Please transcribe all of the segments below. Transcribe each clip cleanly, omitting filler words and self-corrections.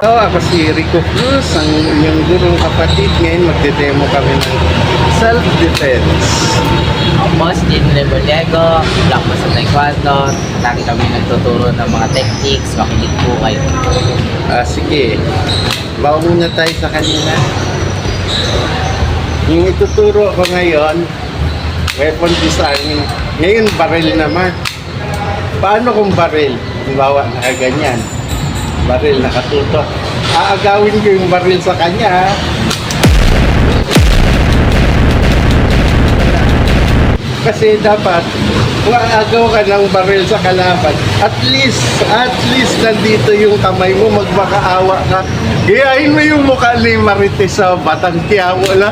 Ako si Rico Cruz, ang inyong gurong kapatid. Ngayon magde-demo kami ng self-defense. Ako si Jin Reboliego, black belt sa Taekwondo. Lagi kami nagtuturo ng mga techniques, makinig po kayo. Sige, bawa muna tayo sa kanila. Yung ituturo ko ngayon, weapon disarming. Ngayon, baril naman. Paano kung baril? Halimbawa, nakaganyan. Baril, nakatutok. Aagawin ko yung baril sa kanya. Kasi dapat, kung aagaw ka ng baril sa kalaban, at least nandito yung kamay mo, magmakaawa ka. Gayahin mo yung mukha ni Marites sa Batang Quiapo na,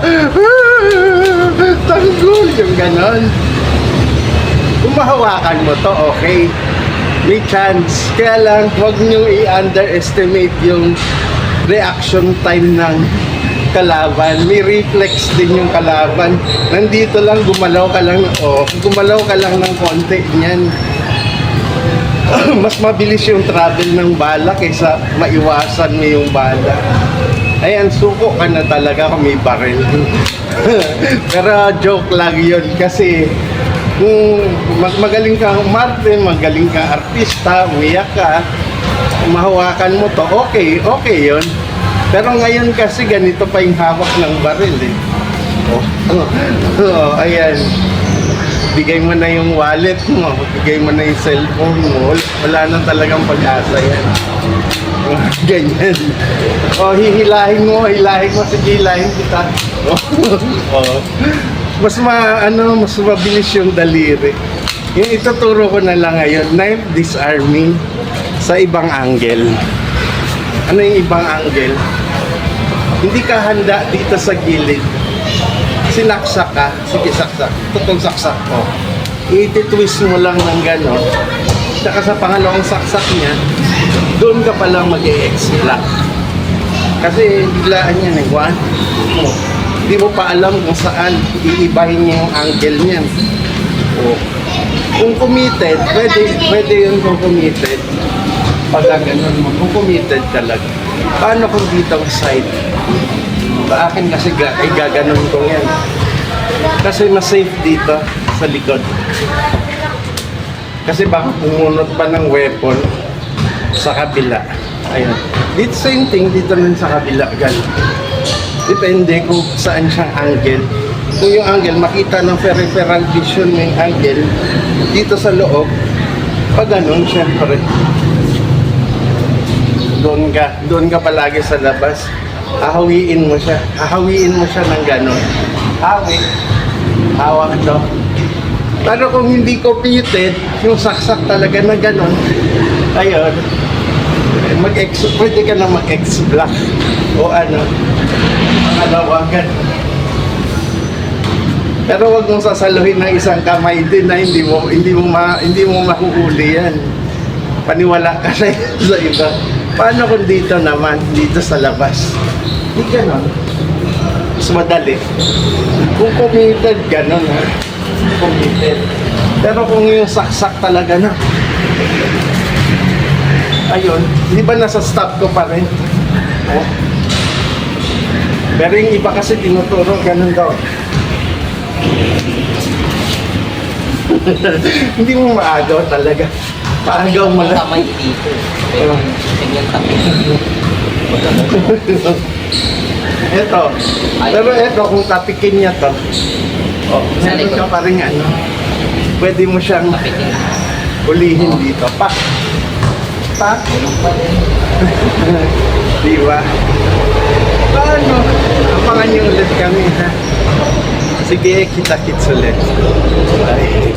tanggol, yung ganon. Kung mahawakan mo to, okay. May chance. Kaya lang, huwag nyo i-underestimate yung reaction time ng kalaban. May reflex din yung kalaban. Nandito lang, gumalaw ka lang ng konti niyan. Mas mabilis yung travel ng bala kaysa maiwasan mo yung bala. Ayan, suko ka na talaga kung may baril. Pero joke lang yun kasi magaling kang umarte, magaling kang artista, umiyak ka, mahawakan mo to, okay yun. Pero ngayon kasi ganito pa yung hawak ng baril eh. Ayan. Bigay mo na yung wallet mo, bigay mo na yung cellphone mo, wala nang talagang pag-asa yan. Ganyan. Hihilahin mo, sige, hilahin kita. Mas mabilis yung daliri. Yung ituturo ko na lang ngayon, knife disarming sa ibang angle. Ano yung ibang angle? Hindi ka handa dito sa gilid. Sinaksak ka. Sige, saksak. Tutong saksak ko. I-twist mo lang ng gano'n. Saka sa pangalawang saksak niya, doon ka palang mag-e-explac. Kasi biglaan yan eh. Hindi mo pa alam kung saan iibahin niya yung angle niyan. Kung committed, pwede yun kung committed. Pag ganun mo, kung committed talaga. Paano kung dito ang side? Sa akin kasi gaganon ko yan. Kasi mas safe dito sa likod. Kasi baka pumunot pa ng weapon sa kabila. Ayun. Dito same thing, dito rin sa kabila. Ganun. Depende kung saan siyang angle. Kung yung angle, makita ng peripheral vision mo yung angle, dito sa loob, pag ganun, syempre, doon ka palagi sa labas, hahawiin mo siya ng ganun. Hawak to. Pero kung hindi committed, yung saksak talaga na ganun, ayun, pwede ka na mag-ex-block o alawagan. Pero wag mong sasaluhin ng isang kamay din na hindi mo mahuhuli yan. Paniwala ka sa iba. Paano kung dito naman, dito sa labas? Hindi ganon. Mas madali. Kung committed, ganon ha. Committed. Pero kung yung saksak talaga na, ayun, di ba nasa stop ko pa rin? Pero yung iba kasi tinuturo, ganun daw. Hindi mo maagaw talaga. Paagaw mo lang. Kamay dito. Pero ganyan tabi. Ito. Pero ito, kung tapikin niya to, meron ka pa rin pwede mo siyang ulihin dito. Pa. Diba? Paano? Abangan niyo ulit kami ha. Sige, kita-kits ulit. Bye.